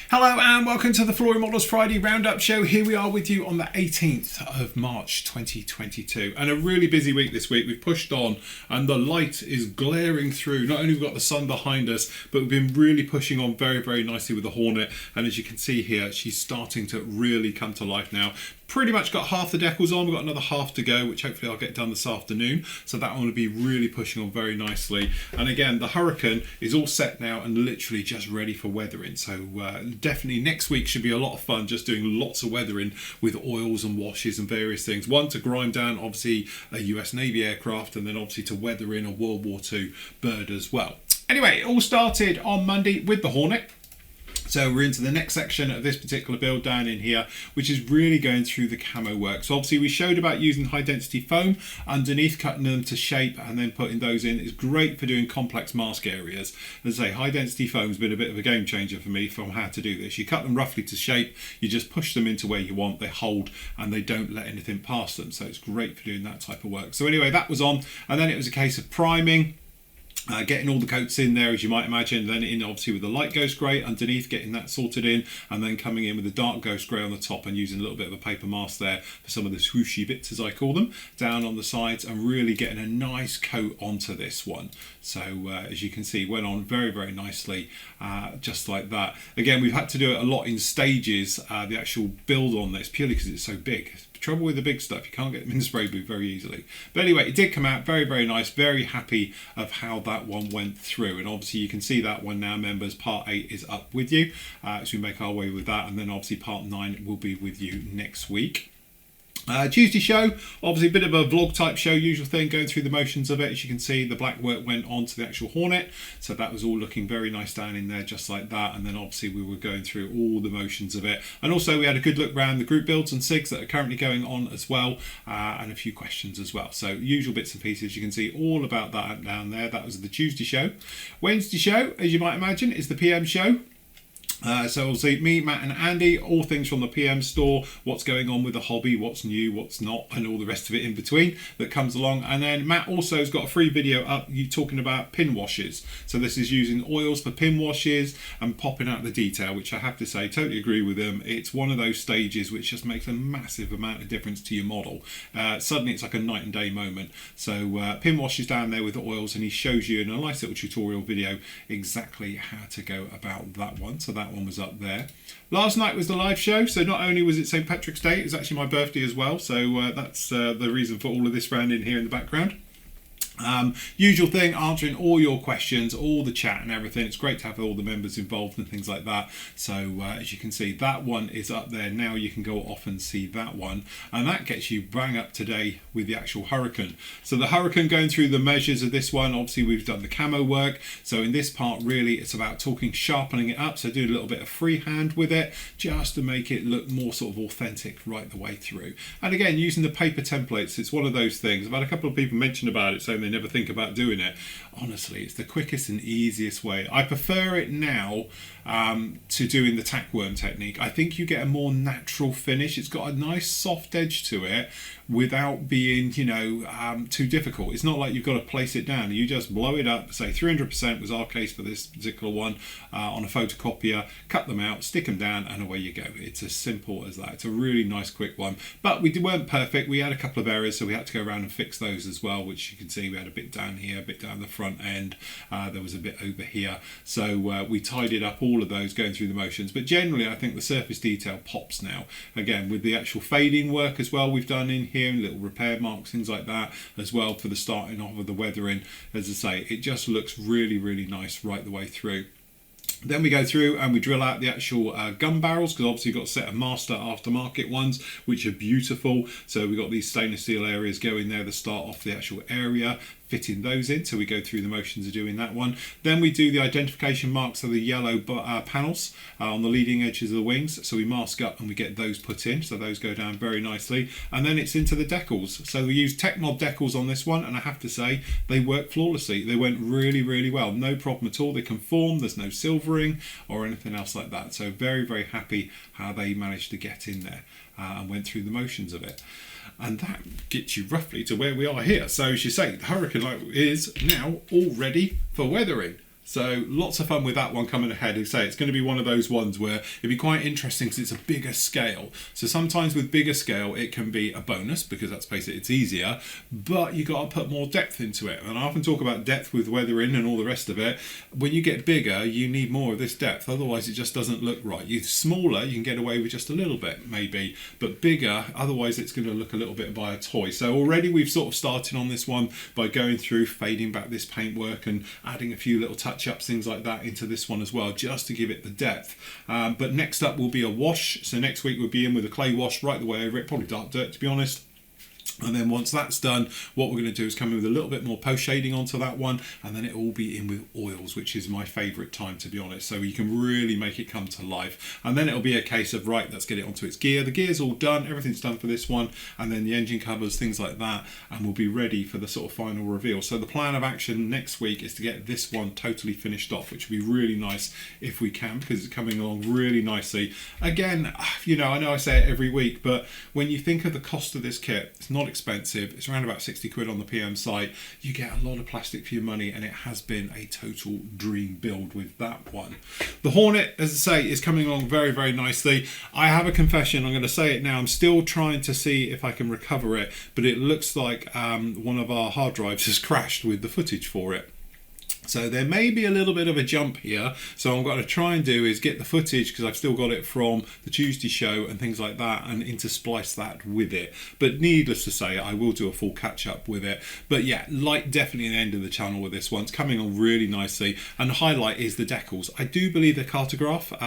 Hello and welcome to the Flory Models Friday Roundup Show. Here we are with you on the 18th of March 2022, and a really busy week this week. We've pushed on and the light is glaring through. Not only have we got the sun behind us, but we've been really pushing on very nicely with the Hornet, and as you can see here, she's starting to really come to life now. Pretty much got half the decals on. We've got another half to go, which hopefully I'll get done this afternoon. So that one will be really pushing on very nicely. And again, the Hurricane is all set now and literally just ready for weathering. So definitely next week should be a lot of fun, just doing lots of weathering with oils and washes and various things. One, to grind down obviously a US Navy aircraft, and then obviously to weather in a World War II bird as well. Anyway, it all started on Monday with the Hornet. So we're into the next section of this particular build down in here, which is really going through the camo work. So obviously we showed about using high density foam underneath, cutting them to shape and then putting those in. It's great for doing complex mask areas. As I say, high density foam has been a bit of a game changer for me from how to do this. You cut them roughly to shape, you just push them into where you want, they hold and they don't let anything past them. So it's great for doing that type of work. So anyway, that was on, and then it was a case of priming. Getting all the coats in there, as you might imagine, then in obviously with the light ghost grey underneath, getting that sorted in, and then coming in with the dark ghost grey on the top and using a little bit of a paper mask there for some of the swooshy bits, as I call them, down on the sides, and really getting a nice coat onto this one. So as you can see, went on very nicely, just like that. Again, we've had to do it a lot in stages, the actual build on this, purely because it's so big. Trouble with the big stuff, you can't get them in the spray booth very easily. But anyway, it did come out very nice, very happy of how that one went through. And obviously you can see that one now, members. Part 8 is up with you as we make our way with that, and then obviously part 9 will be with you next week. Tuesday show, obviously a bit of a vlog type show, usual thing, going through the motions of it. As you can see, the black work went on to the actual Hornet, so that was all looking very nice down in there, just like that. And then obviously we were going through all the motions of it, and also we had a good look around the group builds and SIGs that are currently going on as well, and a few questions as well. So usual bits and pieces, you can see all about that down there. That was the Tuesday show. Wednesday show, as you might imagine, is the PM show. So we'll see me, Matt and Andy, all things from the PM store, what's going on with the hobby, what's new, what's not, and all the rest of it in between that comes along. And then Matt also has got a free video up talking about pin washes. So this is using oils for pin washes and popping out the detail, which I have to say, totally agree with them. It's one of those stages which just makes a massive amount of difference to your model. Suddenly it's like a night and day moment. So pin washes down there with the oils, and he shows you in a nice little tutorial video exactly how to go about that one. So that one was up there. Last night was the live show, so not only was it St. Patrick's Day, it was actually my birthday as well, so that's the reason for all of this round in here in the background. Usual thing, answering all your questions, all the chat and everything. It's great to have all the members involved and things like that. So as you can see, that one is up there now. You can go off and see that one, and that gets you bang up today with the actual Hurricane. So the Hurricane, going through the measures of this one, obviously we've done the camo work. So in this part really it's about sharpening it up, so do a little bit of freehand with it just to make it look more sort of authentic right the way through. And again, using the paper templates, it's one of those things. I've had a couple of people mention about it, saying they never think about doing it. Honestly, it's the quickest and easiest way. I prefer it now to doing the tackworm technique. I think you get a more natural finish. It's got a nice soft edge to it without being, you know, too difficult. It's not like you've got to place it down. You just blow it up, say 300% was our case for this particular one, on a photocopier, cut them out, stick them down, and away you go. It's as simple as that. It's a really nice quick one, but we weren't perfect. We had a couple of errors, so we had to go around and fix those as well, which you can see we had a bit down here, a bit down the front end, there was a bit over here, so we tidied up all of those going through the motions. But generally I think the surface detail pops now, again with the actual fading work as well we've done in here, and little repair marks, things like that as well for the starting off of the weathering. As I say, it just looks really nice right the way through. Then we go through and we drill out the actual gun barrels, because obviously you've got a set of master aftermarket ones which are beautiful. So we've got these stainless steel areas going there to start off the actual area, fitting those in. So we go through the motions of doing that one. Then we do the identification marks of the yellow panels on the leading edges of the wings. So we mask up and we get those put in. So those go down very nicely. And then it's into the decals. So we use Technod decals on this one, and I have to say they work flawlessly. They went really well. No problem at all. They conform. There's no silvering or anything else like that. So very happy how they managed to get in there and went through the motions of it. And that gets you roughly to where we are here. So as you say, the Hurricane is now all ready for weathering. So lots of fun with that one coming ahead. As I say, it's going to be one of those ones where it'd be quite interesting because it's a bigger scale. So sometimes with bigger scale, it can be a bonus because that's basically it's easier, but you got to put more depth into it. And I often talk about depth with weathering and all the rest of it. When you get bigger, you need more of this depth. Otherwise, it just doesn't look right. You're smaller, you can get away with just a little bit maybe, but bigger, otherwise it's going to look a little bit by a toy. So already we've sort of started on this one by going through, fading back this paintwork and adding a few little touch-ups, things like that into this one as well, just to give it the depth. But next up will be a wash. So next week we'll be in with a clay wash right the way over it, probably dark dirt to be honest. And then once that's done, what we're going to do is come in with a little bit more post shading onto that one, and then it will all be in with oils, which is my favourite time to be honest. So you can really make it come to life. And then it'll be a case of, right, let's get it onto its gear. The gear's all done, everything's done for this one, and then the engine covers, things like that, and we'll be ready for the sort of final reveal. So the plan of action next week is to get this one totally finished off, which would be really nice if we can, because it's coming along really nicely. Again, you know, I know I say it every week, but when you think of the cost of this kit, it's not expensive. It's around about 60 quid on the PM site. You get a lot of plastic for your money, and it has been a total dream build with that one. The Hornet, as I say, is coming along very, very nicely. I have a confession, I'm going to say it now. I'm still trying to see if I can recover it, but it looks like one of our hard drives has crashed with the footage for it. So there may be a little bit of a jump here. So what I'm going to try and do is get the footage, because I've still got it from the Tuesday show and things like that, and intersplice that with it. But needless to say, I will do a full catch up with it. But yeah, light definitely the end of the channel with this one. It's coming on really nicely. And the highlight is the decals. I do believe they're cartograph.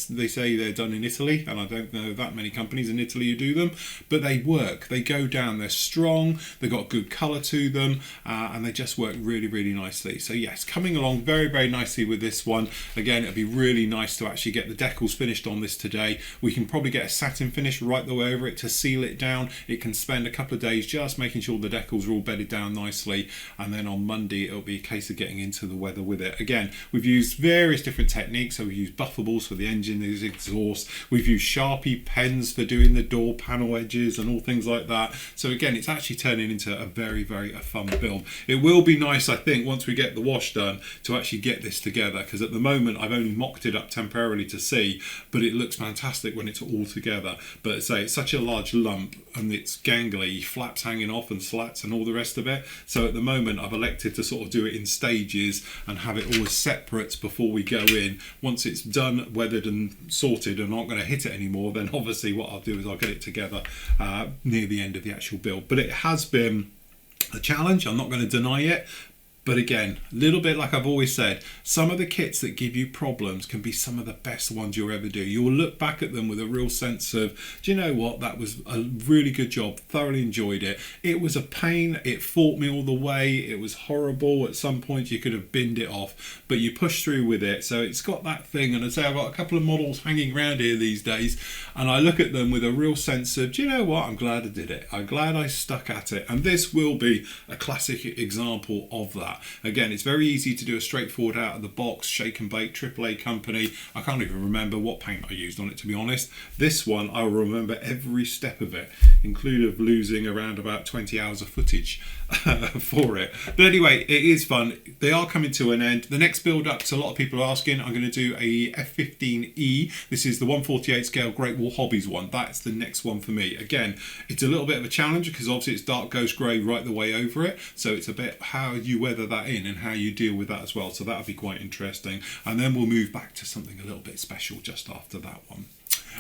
They say they're done in Italy, and I don't know that many companies in Italy who do them, but they work. They go down. They're strong. They've got good colour to them, and they just work really, really nicely. So yes, coming along very, very nicely with this one. Again, it'd be really nice to actually get the decals finished on this today. We can probably get a satin finish right the way over it to seal it down. It can spend a couple of days just making sure the decals are all bedded down nicely, and then on Monday it'll be a case of getting into the weather with it. Again, we've used various different techniques. So we've used buffables for the engine, the exhaust. We've used Sharpie pens for doing the door panel edges and all things like that. So again, it's actually turning into a very, very fun build. It will be nice, I think, once we get the wash done, to actually get this together, because at the moment I've only mocked it up temporarily to see, but it looks fantastic when it's all together. But say it's such a large lump, and it's gangly, flaps hanging off and slats and all the rest of it. So at the moment I've elected to sort of do it in stages and have it all as separate before we go in. Once it's done, weathered and sorted, and I'm not going to hit it anymore, then obviously what I'll do is I'll get it together near the end of the actual build. But it has been a challenge, I'm not going to deny it. But again, a little bit like I've always said, some of the kits that give you problems can be some of the best ones you'll ever do. You'll look back at them with a real sense of, do you know what, that was a really good job, thoroughly enjoyed it. It was a pain, it fought me all the way, it was horrible. At some point you could have binned it off, but you push through with it. So it's got that thing, and I say I've got a couple of models hanging around here these days, and I look at them with a real sense of, do you know what, I'm glad I did it. I'm glad I stuck at it. And this will be a classic example of that. Again, it's very easy to do a straightforward out of the box shake and bake AAA company. I can't even remember what paint I used on it, to be honest. This one I will remember every step of it, including losing around about 20 hours of footage for it. But anyway, it is fun. They are coming to an end. The next build up, so a lot of people are asking, I'm going to do a F15E. This is the 1/48 scale Great Wall Hobbies one. That's the next one for me. Again, it's a little bit of a challenge because obviously it's dark ghost grey right the way over it, so it's a bit how you weather that in and how you deal with that as well. So that'll be quite interesting, and then we'll move back to something a little bit special just after that one.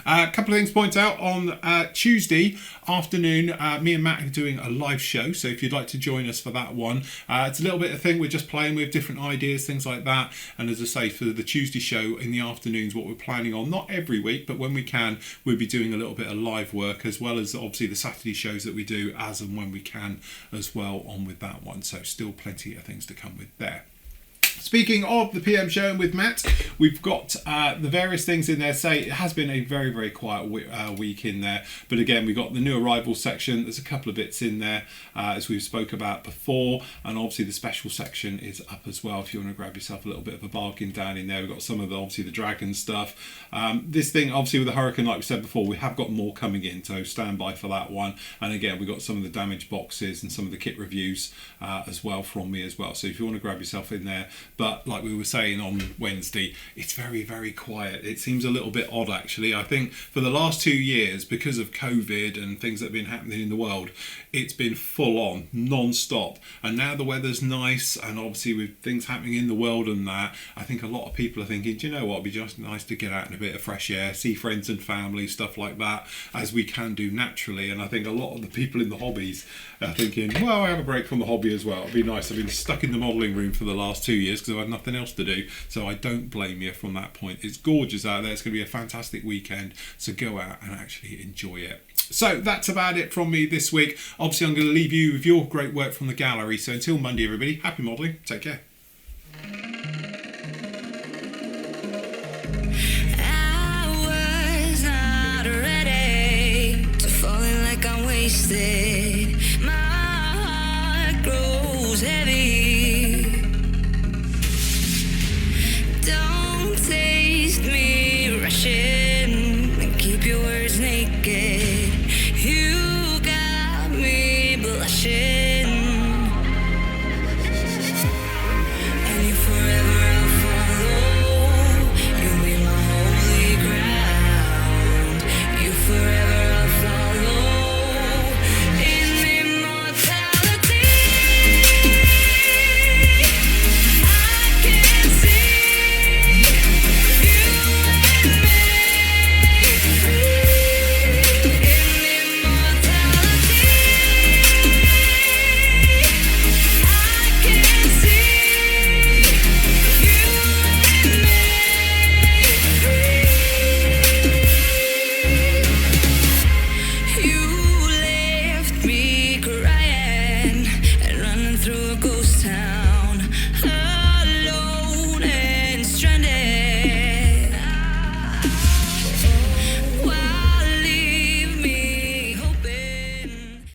A couple of things to point out. On Tuesday afternoon, me and Matt are doing a live show, so if you'd like to join us for that one, it's a little bit of thing we're just playing with, different ideas, things like that. And as I say, for the Tuesday show in the afternoons, what we're planning on, not every week, but when we can, we'll be doing a little bit of live work, as well as obviously the Saturday shows that we do as and when we can as well on with that one. So still plenty of things to come with there. Speaking of the PM show and with Matt, we've got the various things in there. Say it has been a very, very quiet week in there, but again, we've got the new arrivals section. There's a couple of bits in there as we've spoke about before, and obviously the special section is up as well if you want to grab yourself a little bit of a bargain down in there. We've got some of the obviously the dragon stuff. This thing obviously with the hurricane, like we said before, we have got more coming in, so stand by for that one. And again, we've got some of the damaged boxes and some of the kit reviews as well from me as well. So if you want to grab yourself in there, But like we were saying on Wednesday, it's very, very quiet. It seems a little bit odd, actually. I think for the last 2 years, because of COVID and things that have been happening in the world, it's been full on, non-stop. And now the weather's nice, and obviously with things happening in the world and that, I think a lot of people are thinking, do you know what, it'd be just nice to get out in a bit of fresh air, see friends and family, stuff like that, as we can do naturally. And I think a lot of the people in the hobbies are thinking, well, I have a break from the hobby as well. It'd be nice. I've been stuck in the modelling room for the last 2 years because I've had nothing else to do. So I don't blame you from that point. It's gorgeous out there. It's going to be a fantastic weekend. So go out and actually enjoy it. So that's about it from me this week. Obviously, I'm going to leave you with your great work from the gallery. So until Monday, everybody, happy modelling. Take care. I was not ready to falling like I'm wasted.